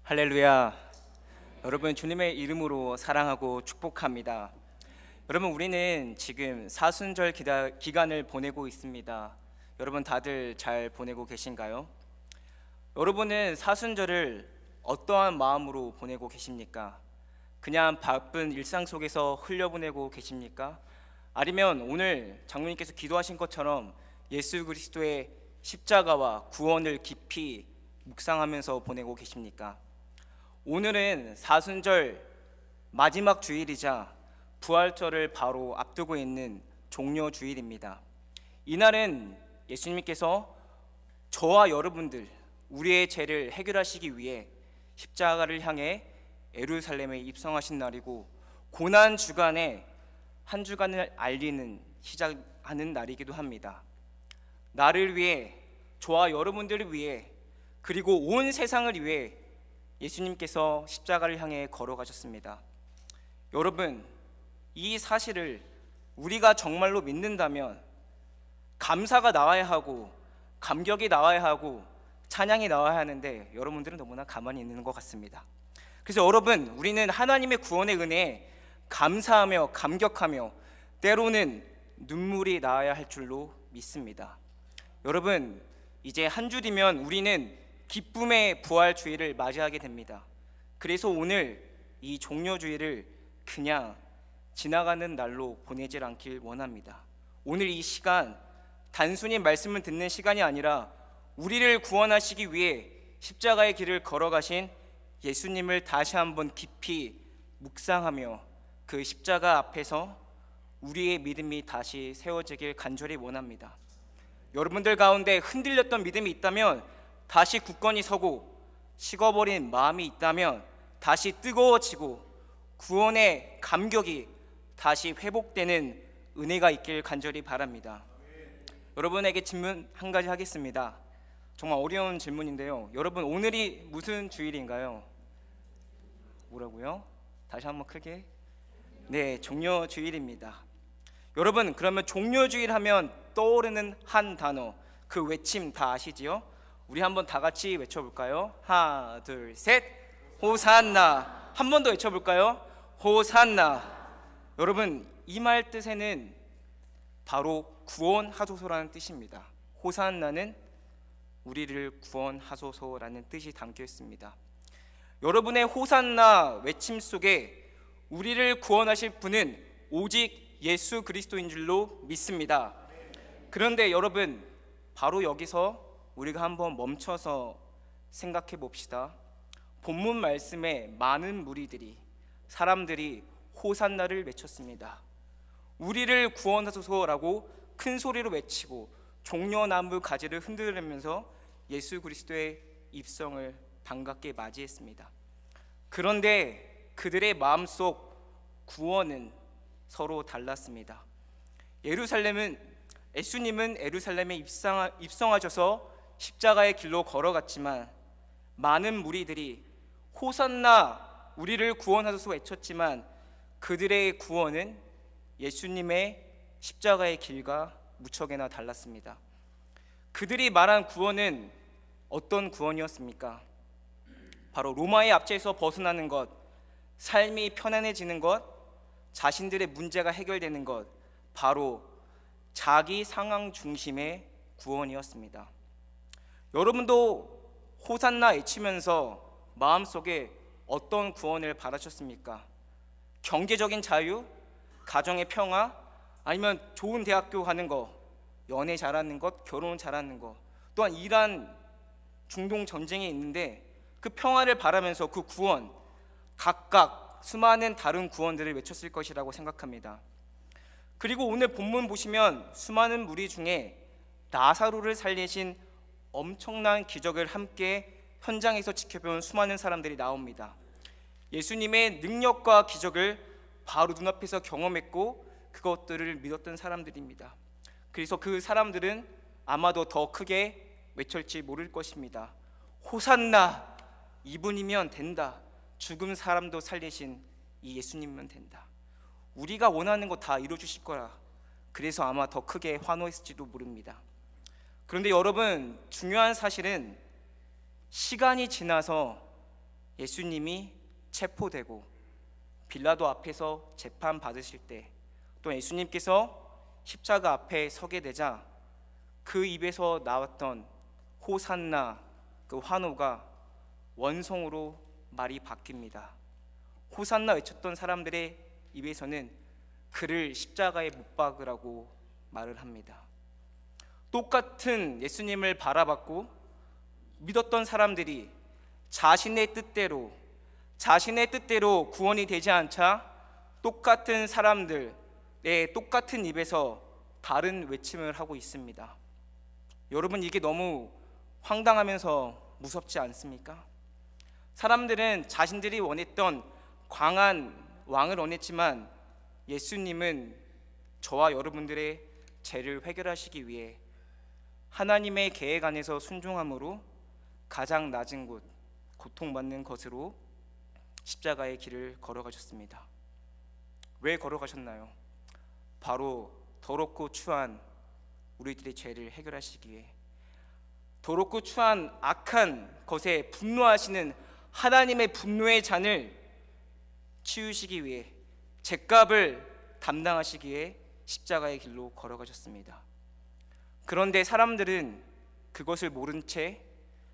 할렐루야. 여러분, 주님의 이름으로 사랑하고 축복합니다. 여러분, 우리는 지금 사순절 기간을 보내고 있습니다. 여러분, 다들 잘 보내고 계신가요? 여러분은 사순절을 어떠한 마음으로 보내고 계십니까? 그냥 바쁜 일상 속에서 흘려보내고 계십니까? 아니면 오늘 장로님께서 기도하신 것처럼 예수 그리스도의 십자가와 구원을 깊이 묵상하면서 보내고 계십니까? 오늘은 사순절 마지막 주일이자 부활절을 바로 앞두고 있는 종려 주일입니다. 이날은 예수님께서 저와 여러분들, 우리의 죄를 해결하시기 위해 십자가를 향해 예루살렘에 입성하신 날이고, 고난 주간에 한 주간을 알리는 시작하는 날이기도 합니다. 나를 위해, 저와 여러분들을 위해, 그리고 온 세상을 위해 예수님께서 십자가를 향해 걸어가셨습니다. 여러분, 이 사실을 우리가 정말로 믿는다면 감사가 나와야 하고 감격이 나와야 하고 찬양이 나와야 하는데, 여러분들은 너무나 가만히 있는 것 같습니다. 그래서 여러분, 우리는 하나님의 구원의 은혜에 감사하며 감격하며 때로는 눈물이 나와야 할 줄로 믿습니다. 여러분, 이제 한 주 뒤면 우리는 기쁨의 부활 주일을 맞이하게 됩니다. 그래서 오늘 이 종려 주일을 그냥 지나가는 날로 보내질 않길 원합니다. 오늘 이 시간 단순히 말씀을 듣는 시간이 아니라 우리를 구원하시기 위해 십자가의 길을 걸어가신 예수님을 다시 한번 깊이 묵상하며 그 십자가 앞에서 우리의 믿음이 다시 세워지길 간절히 원합니다. 여러분들 가운데 흔들렸던 믿음이 있다면 다시 굳건히 서고, 식어버린 마음이 있다면 다시 뜨거워지고, 구원의 감격이 다시 회복되는 은혜가 있길 간절히 바랍니다. 여러분에게 질문 한 가지 하겠습니다. 정말 어려운 질문인데요. 여러분, 오늘이 무슨 주일인가요? 뭐라고요? 다시 한번 크게. 네, 종려 주일입니다. 여러분, 그러면 종려 주일 하면 떠오르는 한 단어, 그 외침 다 아시지요? 우리 한번 다 같이 외쳐볼까요? 하나, 둘, 셋. 호산나. 한 번 더 외쳐볼까요? 호산나. 여러분, 이 말 뜻에는 바로 구원하소서라는 뜻입니다. 호산나는 우리를 구원하소서라는 뜻이 담겨 있습니다. 여러분의 호산나 외침 속에 우리를 구원하실 분은 오직 예수 그리스도인 줄로 믿습니다. 그런데 여러분, 바로 여기서 우리가 한번 멈춰서 생각해 봅시다. 본문 말씀에 많은 무리들이, 사람들이 호산나를 외쳤습니다. 우리를 구원하소서라고 큰 소리로 외치고 종려나무 가지를 흔들면서 예수 그리스도의 입성을 반갑게 맞이했습니다. 그런데 그들의 마음속 구원은 서로 달랐습니다. 예수님은 예루살렘에 입성하셔서 십자가의 길로 걸어갔지만, 많은 무리들이 호산나 우리를 구원하소서 외쳤지만 그들의 구원은 예수님의 십자가의 길과 무척이나 달랐습니다. 그들이 말한 구원은 어떤 구원이었습니까? 바로 로마의 압제에서 벗어나는 것, 삶이 편안해지는 것, 자신들의 문제가 해결되는 것, 바로 자기 상황 중심의 구원이었습니다. 여러분도 호산나 외치면서 마음속에 어떤 구원을 바라셨습니까? 경제적인 자유, 가정의 평화, 아니면 좋은 대학교 가는 거, 연애 잘하는 것, 결혼 잘하는 것, 또한 이란 중동 전쟁에 있는데 그 평화를 바라면서 그 구원, 각각 수많은 다른 구원들을 외쳤을 것이라고 생각합니다. 그리고 오늘 본문 보시면 수많은 무리 중에 나사로를 살리신 엄청난 기적을 함께 현장에서 지켜본 수많은 사람들이 나옵니다. 예수님의 능력과 기적을 바로 눈앞에서 경험했고 그것들을 믿었던 사람들입니다. 그래서 그 사람들은 아마도 더 크게 외칠지 모를 것입니다. 호산나, 이분이면 된다. 죽은 사람도 살리신 이 예수님이면 된다. 우리가 원하는 거 다 이루어주실 거라. 그래서 아마 더 크게 환호했을지도 모릅니다. 그런데 여러분, 중요한 사실은 시간이 지나서 예수님이 체포되고 빌라도 앞에서 재판 받으실 때, 또 예수님께서 십자가 앞에 서게 되자 그 입에서 나왔던 호산나, 그 환호가 원성으로 말이 바뀝니다. 호산나 외쳤던 사람들의 입에서는 그를 십자가에 못 박으라고 말을 합니다. 똑같은 예수님을 바라봤고 믿었던 사람들이 자신의 뜻대로 구원이 되지 않자 똑같은 사람들의 똑같은 입에서 다른 외침을 하고 있습니다. 여러분, 이게 너무 황당하면서 무섭지 않습니까? 사람들은 자신들이 원했던 광한 왕을 원했지만 예수님은 저와 여러분들의 죄를 해결하시기 위해 하나님의 계획 안에서 순종함으로 가장 낮은 곳, 고통받는 것으로 십자가의 길을 걸어가셨습니다. 왜 걸어가셨나요? 바로 더럽고 추한 우리들의 죄를 해결하시기 위해, 더럽고 추한 악한 것에 분노하시는 하나님의 분노의 잔을 치우시기 위해, 죄값을 담당하시기 위해 십자가의 길로 걸어가셨습니다. 그런데 사람들은 그것을 모른 채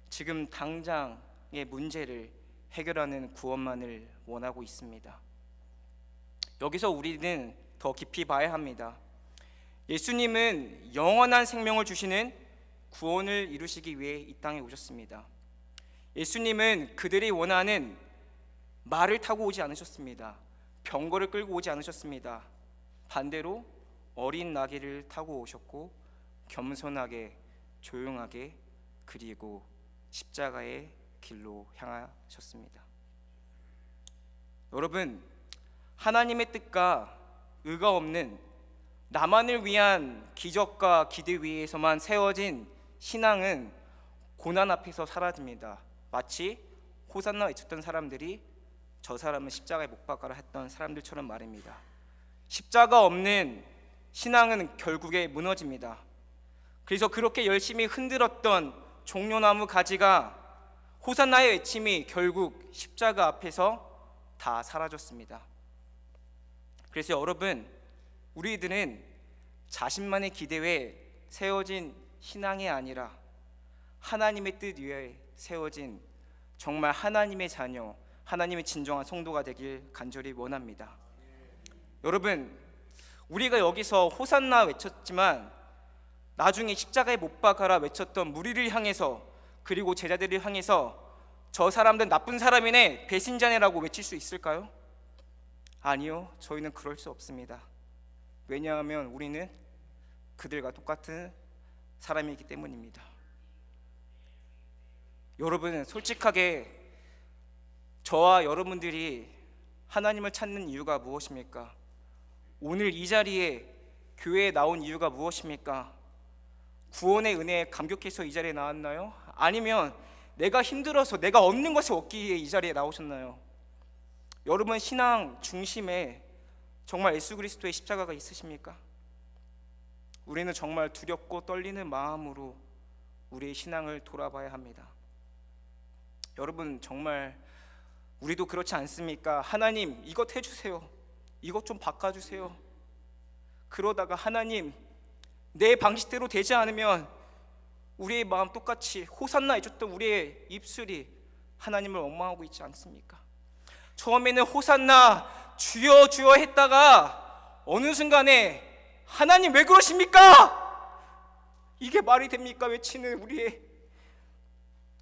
지금 당장의 문제를 해결하는 구원만을 원하고 있습니다. 여기서 우리는 더 깊이 봐야 합니다. 예수님은 영원한 생명을 주시는 구원을 이루시기 위해 이 땅에 오셨습니다. 예수님은 그들이 원하는 말을 타고 오지 않으셨습니다. 병거를 끌고 오지 않으셨습니다. 반대로 어린 나귀를 타고 오셨고 겸손하게, 조용하게, 그리고 십자가의 길로 향하셨습니다. 여러분, 하나님의 뜻과 의가 없는 나만을 위한 기적과 기대 위에서만 세워진 신앙은 고난 앞에서 사라집니다. 마치 호산나 외쳤던 사람들이 저 사람은 십자가에 못 박아라 했던 사람들처럼 말입니다. 십자가 없는 신앙은 결국에 무너집니다. 그래서 그렇게 열심히 흔들었던 종려나무 가지가 호산나의 외침이 결국 십자가 앞에서 다 사라졌습니다. 그래서 여러분, 우리들은 자신만의 기대에 세워진 신앙이 아니라 하나님의 뜻 위에 세워진 정말 하나님의 자녀, 하나님의 진정한 성도가 되길 간절히 원합니다. 여러분, 우리가 여기서 호산나 외쳤지만 나중에 십자가에 못 박아라 외쳤던 무리를 향해서, 그리고 제자들을 향해서 저 사람들은 나쁜 사람이네, 배신자네라고 외칠 수 있을까요? 아니요, 저희는 그럴 수 없습니다. 왜냐하면 우리는 그들과 똑같은 사람이기 때문입니다. 여러분, 솔직하게 저와 여러분들이 하나님을 찾는 이유가 무엇입니까? 오늘 이 자리에 교회에 나온 이유가 무엇입니까? 구원의 은혜에 감격해서 이 자리에 나왔나요? 아니면 내가 힘들어서 내가 얻는 것을 얻기 위해 이 자리에 나오셨나요? 여러분, 신앙 중심에 정말 예수 그리스도의 십자가가 있으십니까? 우리는 정말 두렵고 떨리는 마음으로 우리의 신앙을 돌아봐야 합니다. 여러분, 정말 우리도 그렇지 않습니까? 하나님, 이것 해주세요, 이것 좀 바꿔주세요. 그러다가 하나님, 내 방식대로 되지 않으면 우리의 마음 똑같이 호산나 해줬던 우리의 입술이 하나님을 원망하고 있지 않습니까? 처음에는 호산나 주여 주여 했다가 어느 순간에 하나님 왜 그러십니까? 이게 말이 됩니까? 외치는 우리의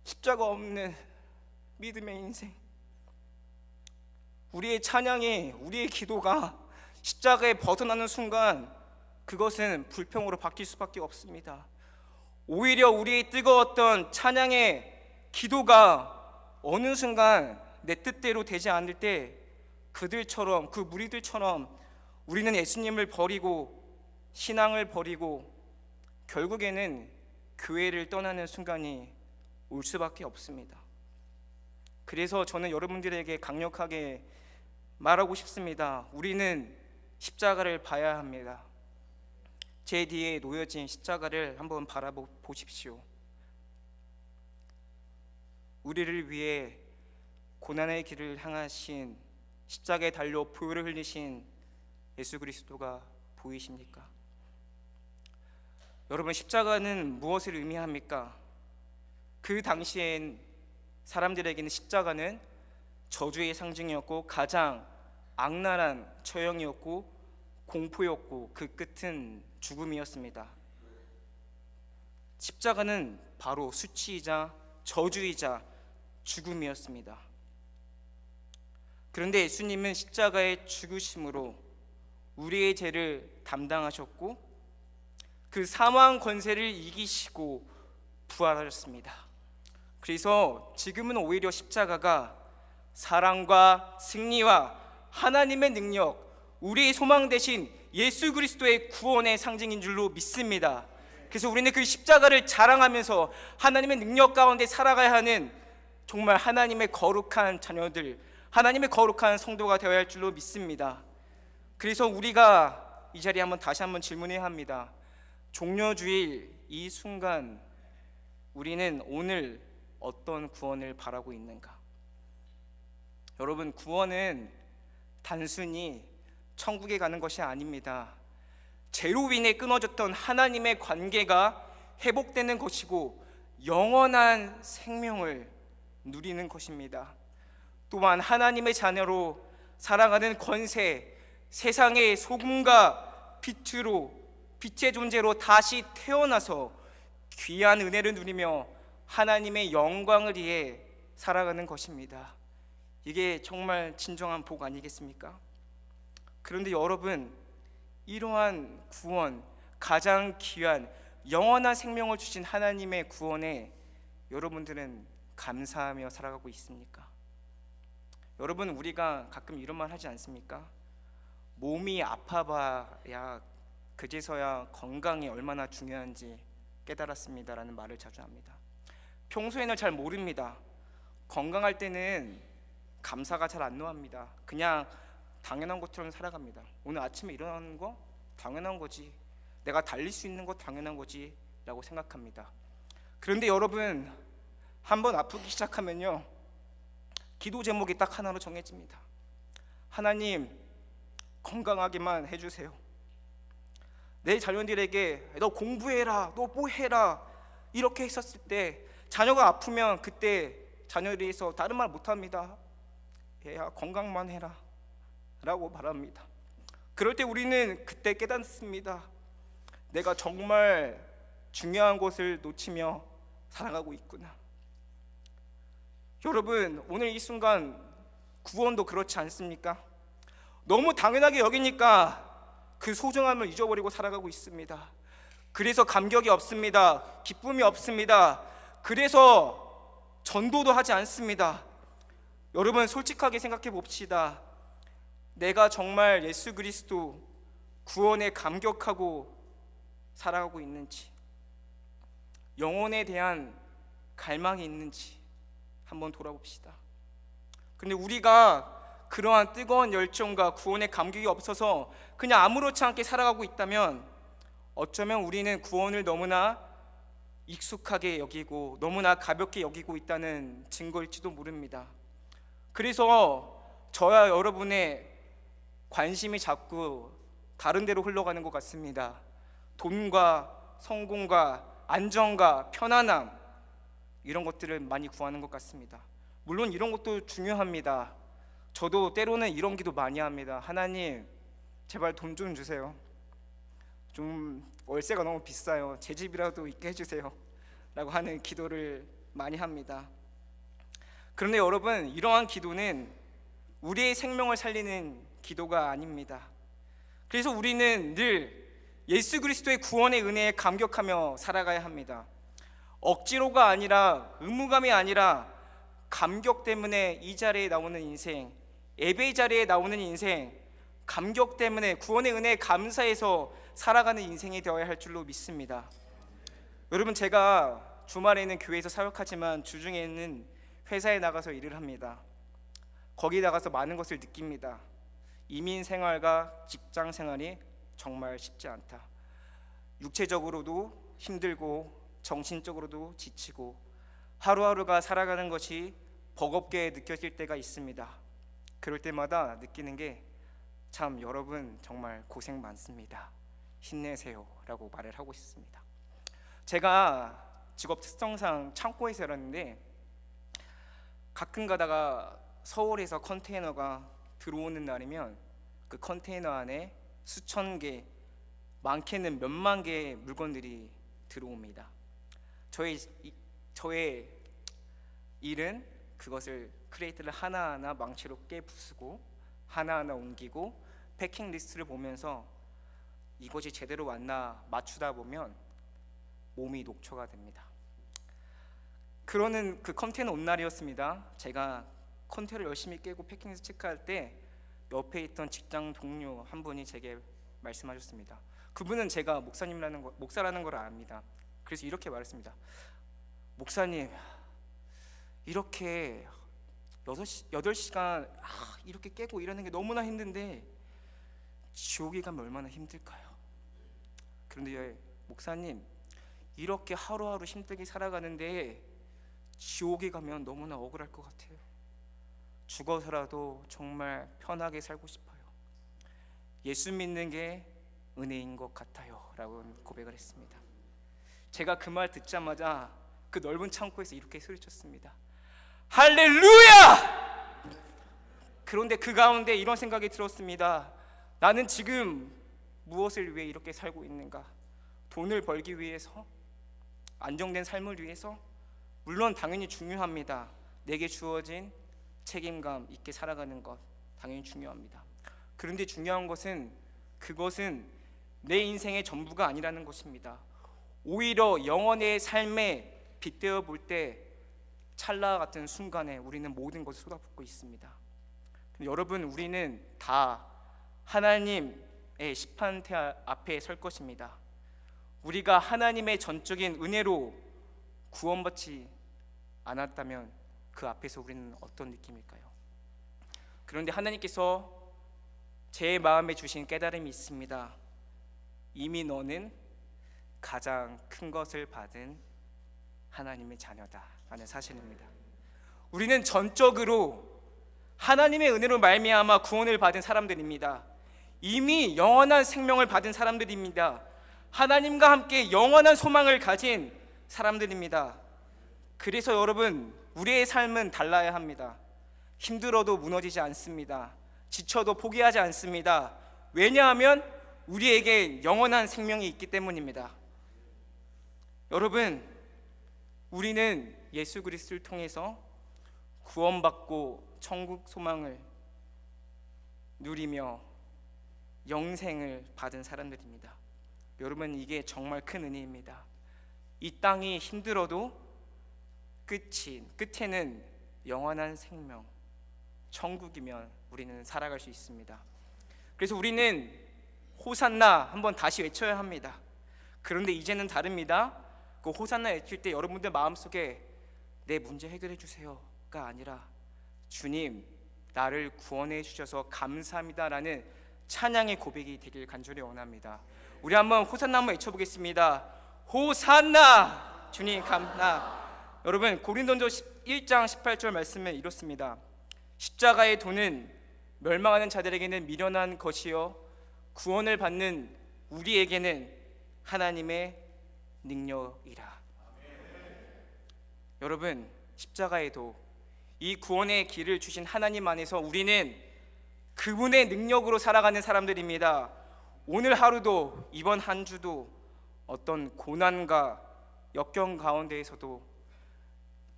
십자가 없는 믿음의 인생. 우리의 찬양이, 우리의 기도가 십자가에 벗어나는 순간 그것은 불평으로 바뀔 수밖에 없습니다. 오히려 우리의 뜨거웠던 찬양의 기도가 어느 순간 내 뜻대로 되지 않을 때 그들처럼, 그 무리들처럼 우리는 예수님을 버리고 신앙을 버리고 결국에는 교회를 떠나는 순간이 올 수밖에 없습니다. 그래서 저는 여러분들에게 강력하게 말하고 싶습니다. 우리는 십자가를 봐야 합니다. 제 뒤에 놓여진 십자가를 한번 바라보십시오. 우리를 위해 고난의 길을 향하신 십자가에 달려 보혈을 흘리신 예수 그리스도가 보이십니까? 여러분, 십자가는 무엇을 의미합니까? 그 당시엔 사람들에게는 십자가는 저주의 상징이었고 가장 악랄한 처형이었고 공포였고 그 끝은 죽음이었습니다. 십자가는 바로 수치이자 저주이자 죽음이었습니다. 그런데 예수님은 십자가의 죽으심으로 우리의 죄를 담당하셨고 그 사망 권세를 이기시고 부활하셨습니다. 그래서 지금은 오히려 십자가가 사랑과 승리와 하나님의 능력, 우리의 소망 되신 예수 그리스도의 구원의 상징인 줄로 믿습니다. 그래서 우리는 그 십자가를 자랑하면서 하나님의 능력 가운데 살아가야 하는 정말 하나님의 거룩한 자녀들, 하나님의 거룩한 성도가 되어야 할 줄로 믿습니다. 그래서 우리가 이 자리에 다시 한번 질문해야 합니다. 종려주일 이 순간 우리는 오늘 어떤 구원을 바라고 있는가? 여러분, 구원은 단순히 천국에 가는 것이 아닙니다. 죄로 인해 끊어졌던 하나님의 관계가 회복되는 것이고 영원한 생명을 누리는 것입니다. 또한 하나님의 자녀로 살아가는 권세, 세상의 소금과 빛의 존재로 다시 태어나서 귀한 은혜를 누리며 하나님의 영광을 위해 살아가는 것입니다. 이게 정말 진정한 복 아니겠습니까? 그런데 여러분, 이러한 구원, 가장 귀한 영원한 생명을 주신 하나님의 구원에 여러분들은 감사하며 살아가고 있습니까? 여러분, 우리가 가끔 이런 말 하지 않습니까? 몸이 아파봐야 그제서야 건강이 얼마나 중요한지 깨달았습니다라는 말을 자주 합니다. 평소에는 잘 모릅니다. 건강할 때는 감사가 잘 안 나옵니다. 그냥 당연한 것처럼 살아갑니다. 오늘 아침에 일어나는 거 당연한 거지, 내가 달릴 수 있는 거 당연한 거지 라고 생각합니다. 그런데 여러분, 한번 아프기 시작하면요, 기도 제목이 딱 하나로 정해집니다. 하나님, 건강하게만 해주세요. 내 자녀들에게 너 공부해라, 너 뭐 해라 이렇게 했었을 때 자녀가 아프면 그때 자녀들에서 다른 말 못합니다. 얘야, 건강만 해라 라고 말합니다. 그럴 때 우리는 그때 깨닫습니다. 내가 정말 중요한 것을 놓치며 살아가고 있구나. 여러분, 오늘 이 순간 구원도 그렇지 않습니까? 너무 당연하게 여기니까 그 소중함을 잊어버리고 살아가고 있습니다. 그래서 감격이 없습니다. 기쁨이 없습니다. 그래서 전도도 하지 않습니다. 여러분, 솔직하게 생각해 봅시다. 내가 정말 예수 그리스도 구원에 감격하고 살아가고 있는지, 영혼에 대한 갈망이 있는지 한번 돌아봅시다. 근데 우리가 그러한 뜨거운 열정과 구원의 감격이 없어서 그냥 아무렇지 않게 살아가고 있다면 어쩌면 우리는 구원을 너무나 익숙하게 여기고 너무나 가볍게 여기고 있다는 증거일지도 모릅니다. 그래서 저와 여러분의 관심이 자꾸 다른 데로 흘러가는 것 같습니다. 돈과 성공과 안정과 편안함, 이런 것들을 많이 구하는 것 같습니다. 물론 이런 것도 중요합니다. 저도 때로는 이런 기도 많이 합니다. 하나님, 제발 돈 좀 주세요. 좀 월세가 너무 비싸요. 제 집이라도 있게 해주세요 라고 하는 기도를 많이 합니다. 그런데 여러분, 이러한 기도는 우리의 생명을 살리는 기도가 아닙니다. 그래서 우리는 늘 예수 그리스도의 구원의 은혜에 감격하며 살아가야 합니다. 억지로가 아니라, 의무감이 아니라 감격 때문에 이 자리에 나오는 인생, 예배 자리에 나오는 인생, 감격 때문에 구원의 은혜에 감사해서 살아가는 인생이 되어야 할 줄로 믿습니다. 여러분, 제가 주말에는 교회에서 사역하지만 주중에는 회사에 나가서 일을 합니다. 거기 나가서 많은 것을 느낍니다. 이민 생활과 직장 생활이 정말 쉽지 않다. 육체적으로도 힘들고 정신적으로도 지치고 하루하루가 살아가는 것이 버겁게 느껴질 때가 있습니다. 그럴 때마다 느끼는 게 참 여러분 정말 고생 많습니다. 힘내세요 라고 말을 하고 싶습니다. 제가 직업 특성상 창고에서 일하는데 가끔 가다가 서울에서 컨테이너가 들어오는 날이면 그 컨테이너 안에 수천 개, 많게는 몇만 개의 물건들이 들어옵니다. 저의 일은 그것을 크레이트를 하나하나 망치로 깨부수고 하나하나 옮기고 패킹 리스트를 보면서 이것이 제대로 왔나 맞추다 보면 몸이 녹초가 됩니다. 그러는 그 컨테이너 온 날이었습니다. 제가 컨테이너를 열심히 깨고 패킹 리스트 체크할 때 옆에 있던 직장 동료 한 분이 제게 말씀하셨습니다. 그분은 제가 목사라는 걸 압니다. 그래서 이렇게 말했습니다. 목사님, 이렇게 8시간 이렇게 깨고 일하는 게 너무나 힘든데 지옥에 가면 얼마나 힘들까요? 그런데 목사님, 이렇게 하루하루 힘들게 살아가는데 지옥에 가면 너무나 억울할 것 같아요. 죽어서라도 정말 편하게 살고 싶어요. 예수 믿는 게 은혜인 것 같아요 라고 고백을 했습니다. 제가 그 말 듣자마자 그 넓은 창고에서 이렇게 소리쳤습니다. 할렐루야! 그런데 그 가운데 이런 생각이 들었습니다. 나는 지금 무엇을 위해 이렇게 살고 있는가? 돈을 벌기 위해서? 안정된 삶을 위해서? 물론 당연히 중요합니다. 내게 주어진 책임감 있게 살아가는 것 당연히 중요합니다. 그런데 중요한 것은 그것은 내 인생의 전부가 아니라는 것입니다. 오히려 영혼의 삶에 빗대어 볼 때 찰나 같은 순간에 우리는 모든 것을 쏟아붓고 있습니다. 여러분, 우리는 다 하나님의 심판대 앞에 설 것입니다. 우리가 하나님의 전적인 은혜로 구원받지 않았다면 그 앞에서 우리는 어떤 느낌일까요? 그런데 하나님께서 제 마음에 주신 깨달음이 있습니다. 이미 너는 가장 큰 것을 받은 하나님의 자녀다 라는 사실입니다. 우리는 전적으로 하나님의 은혜로 말미암아 구원을 받은 사람들입니다. 이미 영원한 생명을 받은 사람들입니다. 하나님과 함께 영원한 소망을 가진 사람들입니다. 그래서 여러분, 우리의 삶은 달라야 합니다. 힘들어도 무너지지 않습니다. 지쳐도 포기하지 않습니다. 왜냐하면 우리에게 영원한 생명이 있기 때문입니다. 여러분, 우리는 예수 그리스도를 통해서 구원받고 천국 소망을 누리며 영생을 받은 사람들입니다. 여러분, 이게 정말 큰 은혜입니다. 이 땅이 힘들어도 끝에는 영원한 생명, 천국이면 우리는 살아갈 수 있습니다. 그래서 우리는 호산나 한번 다시 외쳐야 합니다. 그런데 이제는 다릅니다. 그 호산나 외칠 때 여러분들 마음속에 내 문제 해결해 주세요가 아니라 주님, 나를 구원해 주셔서 감사합니다라는 찬양의 고백이 되길 간절히 원합니다. 우리 한번 호산나 한번 외쳐보겠습니다. 호산나! 주님 감사. 여러분, 고린도전서 1장 18절 말씀은 이렇습니다. 십자가의 도는 멸망하는 자들에게는 미련한 것이요 구원을 받는 우리에게는 하나님의 능력이라. 여러분, 십자가의 도, 이 구원의 길을 주신 하나님 안에서 우리는 그분의 능력으로 살아가는 사람들입니다. 오늘 하루도, 이번 한 주도 어떤 고난과 역경 가운데에서도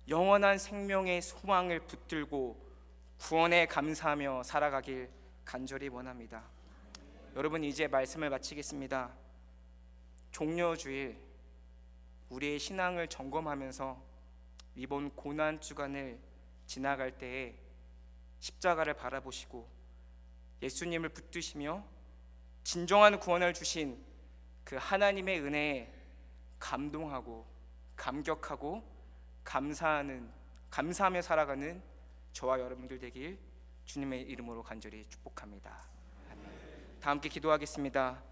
영원한 생명의 소망을 붙들고 구원에 감사하며 살아가길 간절히 원합니다. 여러분, 이제 말씀을 마치겠습니다. 종려주일 우리의 신앙을 점검하면서 이번 고난 주간을 지나갈 때에 십자가를 바라보시고 예수님을 붙드시며 진정한 구원을 주신 그 하나님의 은혜에 감동하고 감격하고 감사하며 살아가는 저와 여러분들 되길 주님의 이름으로 간절히 축복합니다. 아멘. 다 함께 기도하겠습니다.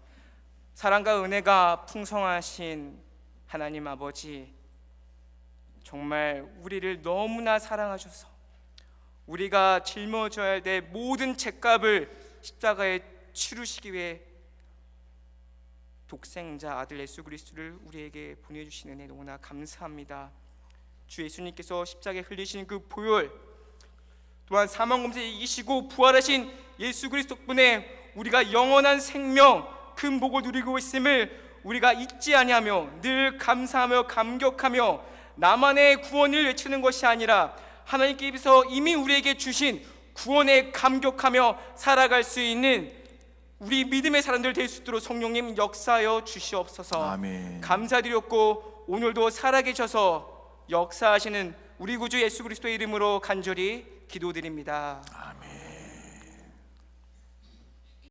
사랑과 은혜가 풍성하신 하나님 아버지, 정말 우리를 너무나 사랑하셔서 우리가 짊어져야 될 모든 죄값을 십자가에 치르시기 위해 독생자 아들 예수 그리스도를 우리에게 보내주신 은혜 너무나 감사합니다. 주 예수님께서 십자가에 흘리신 그 보혈, 또한 사망 검사에 이기시고 부활하신 예수 그리스도 덕분에 우리가 영원한 생명, 큰 복을 누리고 있음을 우리가 잊지 아니하며 늘 감사하며 감격하며 나만의 구원을 외치는 것이 아니라 하나님께서 이미 우리에게 주신 구원에 감격하며 살아갈 수 있는 우리 믿음의 사람들 될 수 있도록 성령님 역사하여 주시옵소서. 아멘. 감사드렸고 오늘도 살아계셔서 역사하시는 우리 구주 예수 그리스도의 이름으로 간절히 기도드립니다. 아멘.